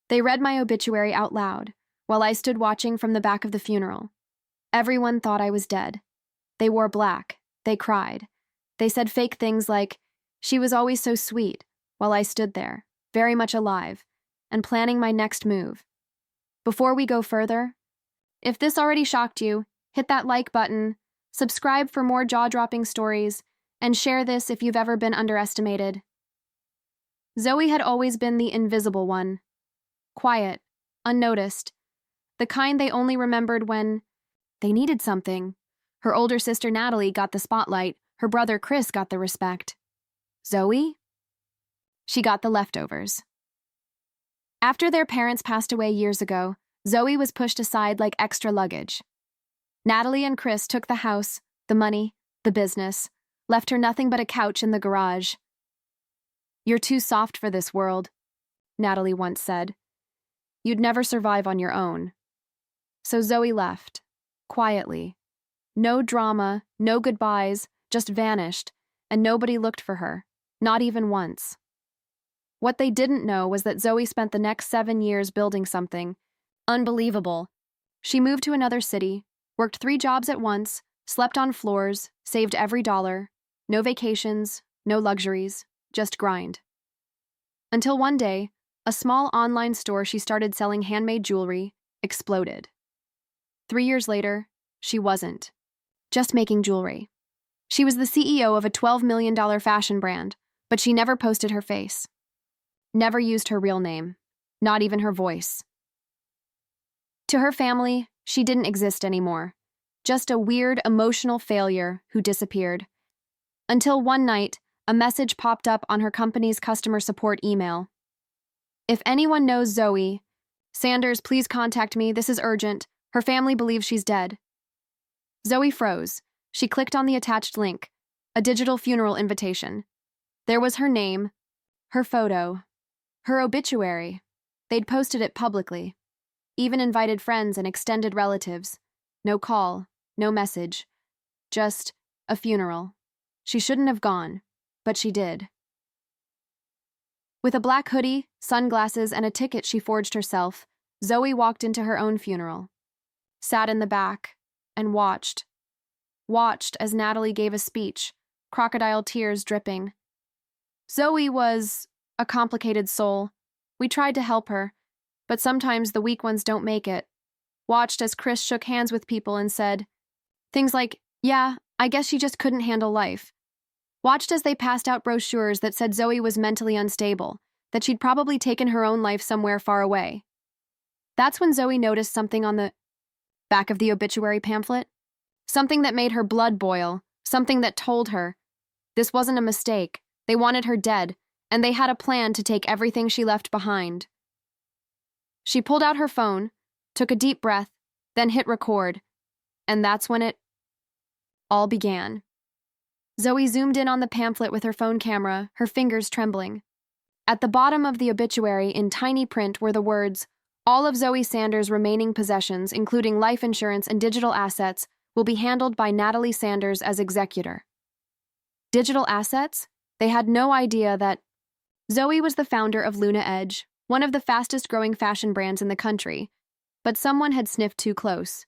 They read my obituary out loud, while I stood watching from the back of the funeral. Everyone thought I was dead. They wore black. They cried. They said fake things like, "She was always so sweet," while I stood there, very much alive, and planning my next move. Before we go further, if this already shocked you, hit that like button, subscribe for more jaw-dropping stories, and share this if you've ever been underestimated. Zoe had always been the invisible one. Quiet, unnoticed, the kind they only remembered when they needed something. Her older sister Natalie got the spotlight, her brother Chris got the respect. Zoe? She got the leftovers. After their parents passed away years ago, Zoe was pushed aside like extra luggage. Natalie and Chris took the house, the money, the business, left her nothing but a couch in the garage. "You're too soft for this world," Natalie once said. "You'd never survive on your own." So Zoe left, quietly. No drama, no goodbyes, just vanished, and nobody looked for her, not even once. What they didn't know was that Zoe spent the next 7 years building something unbelievable. She moved to another city, worked 3 jobs at once, slept on floors, saved every dollar. No vacations, no luxuries, just grind. Until one day, a small online store she started selling handmade jewelry exploded. 3 years later, she wasn't just making jewelry. She was the CEO of a $12 million fashion brand, but she never posted her face. Never used her real name, not even her voice. To her family, she didn't exist anymore. Just a weird, emotional failure who disappeared. Until one night, a message popped up on her company's customer support email. "If anyone knows Zoe Sanders, please contact me. This is urgent. Her family believes she's dead." Zoe froze. She clicked on the attached link, a digital funeral invitation. There was her name, her photo, her obituary. They'd posted it publicly. Even invited friends and extended relatives. No call, no message. Just a funeral. She shouldn't have gone, but she did. With a black hoodie, sunglasses, and a ticket she forged herself, Zoe walked into her own funeral. Sat in the back and watched as Natalie gave a speech, crocodile tears dripping. Zoe was a complicated soul. We tried to help her, but sometimes the weak ones don't make it. Watched as Chris shook hands with people and said things like, "Yeah, I guess she just couldn't handle life." Watched as they passed out brochures that said Zoe was mentally unstable, that she'd probably taken her own life somewhere far away. That's when Zoe noticed something on the back of the obituary pamphlet. Something that made her blood boil, something that told her this wasn't a mistake. They wanted her dead, and they had a plan to take everything she left behind. She pulled out her phone, took a deep breath, then hit record, and that's when it all began. Zoe zoomed in on the pamphlet with her phone camera, her fingers trembling. At the bottom of the obituary, in tiny print, were the words, "All of Zoe Sanders' remaining possessions, including life insurance and digital assets, will be handled by Natalie Sanders as executor." Digital assets? They had no idea that Zoe was the founder of Luna Edge, one of the fastest-growing fashion brands in the country, but someone had sniffed too close.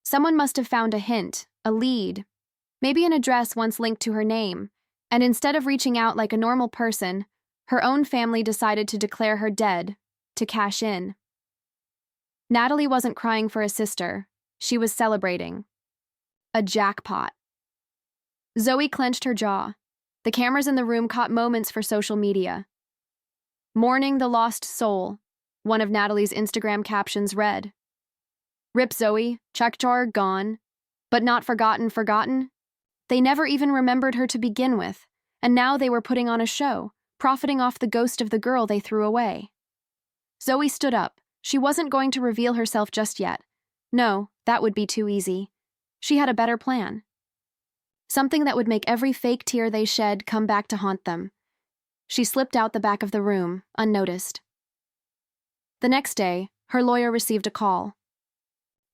Someone must have found a hint, a lead, maybe an address once linked to her name, and instead of reaching out like a normal person, her own family decided to declare her dead, to cash in. Natalie wasn't crying for a sister. She was celebrating. A jackpot. Zoe clenched her jaw. The cameras in the room caught moments for social media. "Mourning the lost soul," one of Natalie's Instagram captions read. "Rip Zoe, check jar gone, but not forgotten. They never even remembered her to begin with, and now they were putting on a show, profiting off the ghost of the girl they threw away." Zoe stood up. She wasn't going to reveal herself just yet. No, that would be too easy. She had a better plan. Something that would make every fake tear they shed come back to haunt them. She slipped out the back of the room, unnoticed. The next day, her lawyer received a call.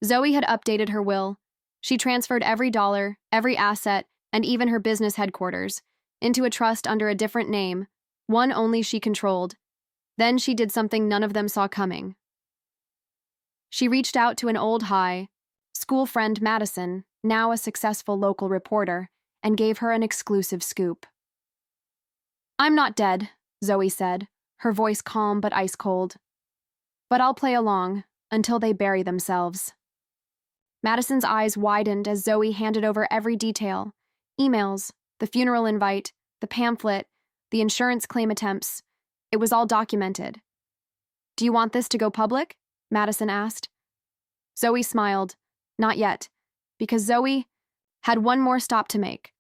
Zoe had updated her will. She transferred every dollar, every asset, and even her business headquarters into a trust under a different name, one only she controlled. Then she did something none of them saw coming. She reached out to an old high school friend, Madison, now a successful local reporter, and gave her an exclusive scoop. "I'm not dead," Zoe said, her voice calm but ice cold. "But I'll play along until they bury themselves." Madison's eyes widened as Zoe handed over every detail: emails, the funeral invite, the pamphlet, the insurance claim attempts. It was all documented. "Do you want this to go public?" Madison asked. Zoe smiled. Not yet, because Zoe had one more stop to make.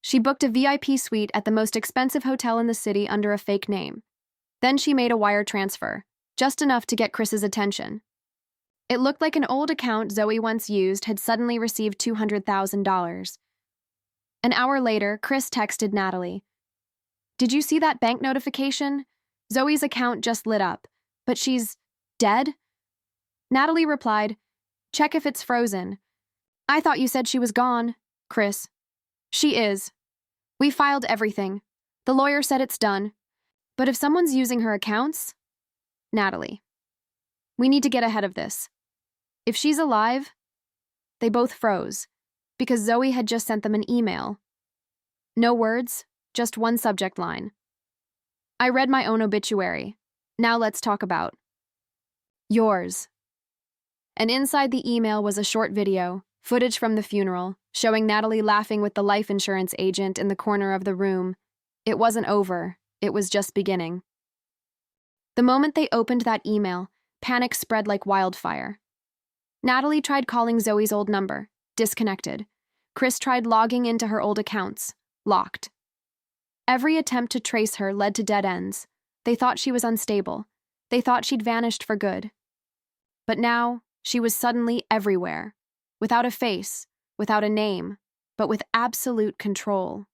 She booked a VIP suite at the most expensive hotel in the city under a fake name. Then she made a wire transfer, just enough to get Chris's attention. It looked like an old account Zoe once used had suddenly received $200,000. An hour later, Chris texted Natalie. "Did you see that bank notification? Zoe's account just lit up, but she's dead?" Natalie replied, "Check if it's frozen." "I thought you said she was gone." Chris: "She is. We filed everything. The lawyer said it's done. But if someone's using her accounts?" Natalie: "We need to get ahead of this. If she's alive..." They both froze, because Zoe had just sent them an email. No words, just one subject line. "I read my own obituary. Now let's talk about yours." And inside the email was a short video, footage from the funeral, showing Natalie laughing with the life insurance agent in the corner of the room. It wasn't over, it was just beginning. The moment they opened that email, panic spread like wildfire. Natalie tried calling Zoe's old number, disconnected. Chris tried logging into her old accounts, locked. Every attempt to trace her led to dead ends. They thought she was unstable. They thought she'd vanished for good. But now, she was suddenly everywhere, without a face, without a name, but with absolute control.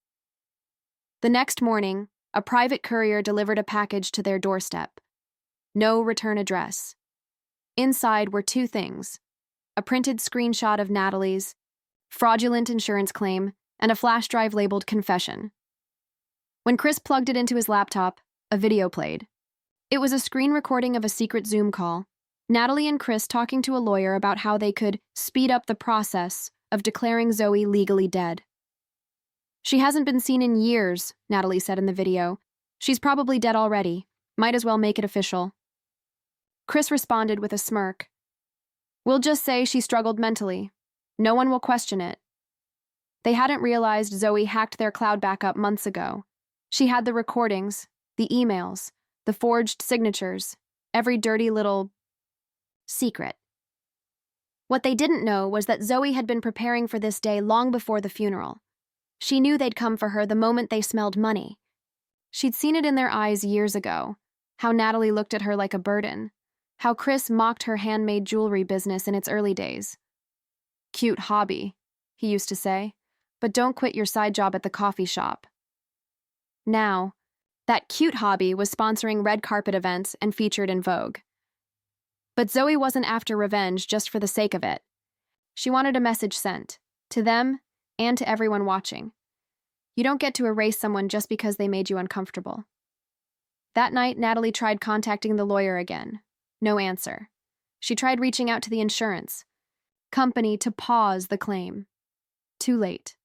The next morning, a private courier delivered a package to their doorstep. No return address. Inside were two things: a printed screenshot of Natalie's fraudulent insurance claim and a flash drive labeled confession. When Chris plugged it into his laptop, a video played. It was a screen recording of a secret Zoom call. Natalie and Chris talking to a lawyer about how they could speed up the process of declaring Zoe legally dead. "She hasn't been seen in years," Natalie said in the video. "She's probably dead already. Might as well make it official." Chris responded with a smirk. "We'll just say she struggled mentally. No one will question it." They hadn't realized Zoe hacked their cloud backup months ago. She had the recordings, the emails, the forged signatures, every dirty little secret. What they didn't know was that Zoe had been preparing for this day long before the funeral. She knew they'd come for her the moment they smelled money. She'd seen it in their eyes years ago, how Natalie looked at her like a burden, how Chris mocked her handmade jewelry business in its early days. "Cute hobby," he used to say, "but don't quit your side job at the coffee shop." Now, that cute hobby was sponsoring red carpet events and featured in Vogue. But Zoe wasn't after revenge just for the sake of it. She wanted a message sent, to them and to everyone watching. You don't get to erase someone just because they made you uncomfortable. That night, Natalie tried contacting the lawyer again. No answer. She tried reaching out to the insurance company to pause the claim. Too late.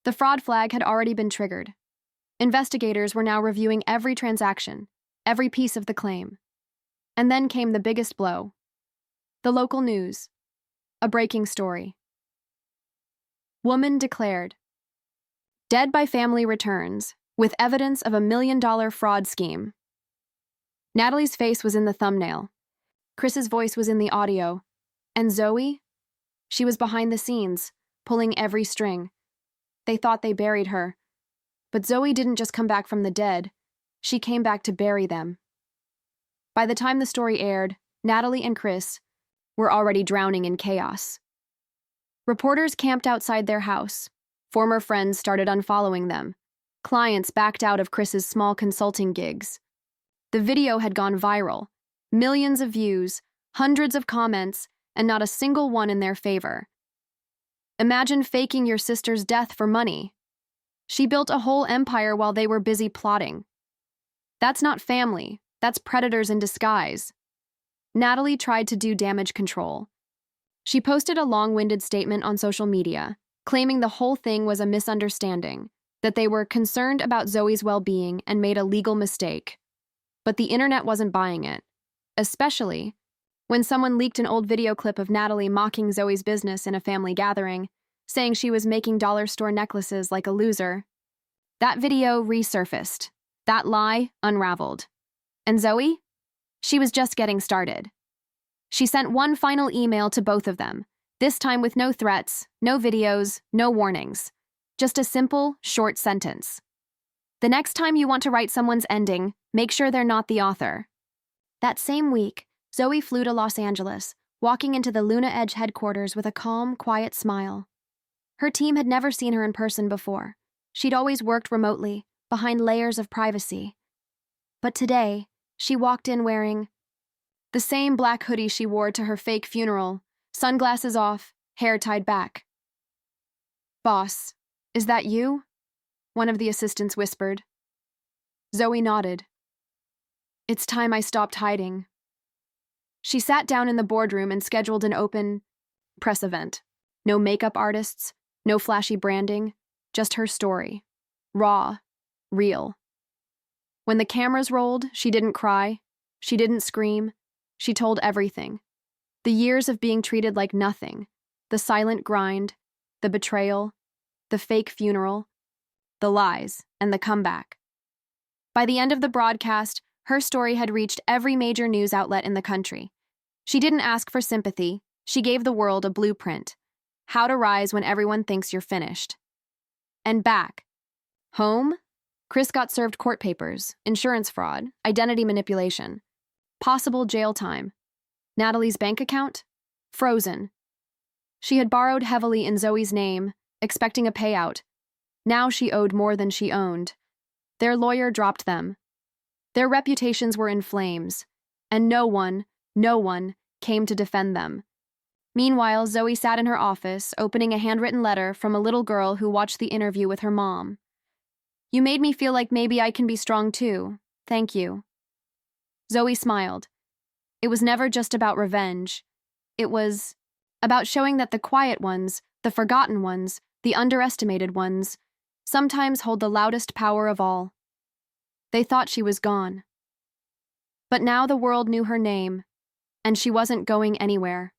The fraud flag had already been triggered. Investigators were now reviewing every transaction, every piece of the claim. And then came the biggest blow. The local news. A breaking story. Woman declared dead by family returns, with evidence of $1 million fraud scheme. Natalie's face was in the thumbnail. Chris's voice was in the audio. And Zoe? She was behind the scenes, pulling every string. They thought they buried her. But Zoe didn't just come back from the dead. She came back to bury them. By the time the story aired, Natalie and Chris were already drowning in chaos. Reporters camped outside their house. Former friends started unfollowing them. Clients backed out of Chris's small consulting gigs. The video had gone viral. Millions of views, hundreds of comments, and not a single one in their favor. Imagine faking your sister's death for money. She built a whole empire while they were busy plotting. That's not family. That's predators in disguise. Natalie tried to do damage control. She posted a long-winded statement on social media, claiming the whole thing was a misunderstanding, that they were concerned about Zoe's well-being and made a legal mistake. But the internet wasn't buying it, especially when someone leaked an old video clip of Natalie mocking Zoe's business in a family gathering, saying she was making dollar store necklaces like a loser. That video resurfaced. That lie unraveled. And Zoe? She was just getting started. She sent one final email to both of them, this time with no threats, no videos, no warnings. Just a simple, short sentence. The next time you want to write someone's ending, make sure they're not the author. That same week, Zoe flew to Los Angeles, walking into the Luna Edge headquarters with a calm, quiet smile. Her team had never seen her in person before. She'd always worked remotely, behind layers of privacy. But today, she walked in wearing the same black hoodie she wore to her fake funeral, sunglasses off, hair tied back. "Boss, is that you?" one of the assistants whispered. Zoe nodded. "It's time I stopped hiding." She sat down in the boardroom and scheduled an open press event. No makeup artists, no flashy branding, just her story. Raw, real. When the cameras rolled, she didn't cry, she didn't scream, she told everything. The years of being treated like nothing, the silent grind, the betrayal, the fake funeral, the lies, and the comeback. By the end of the broadcast, her story had reached every major news outlet in the country. She didn't ask for sympathy, she gave the world a blueprint. How to rise when everyone thinks you're finished. And back. Home? Chris got served court papers, insurance fraud, identity manipulation, possible jail time. Natalie's bank account? Frozen. She had borrowed heavily in Zoe's name, expecting a payout. Now she owed more than she owned. Their lawyer dropped them. Their reputations were in flames, and no one came to defend them. Meanwhile, Zoe sat in her office, opening a handwritten letter from a little girl who watched the interview with her mom. "You made me feel like maybe I can be strong too. Thank you." Zoe smiled. It was never just about revenge. It was about showing that the quiet ones, the forgotten ones, the underestimated ones, sometimes hold the loudest power of all. They thought she was gone. But now the world knew her name, and she wasn't going anywhere.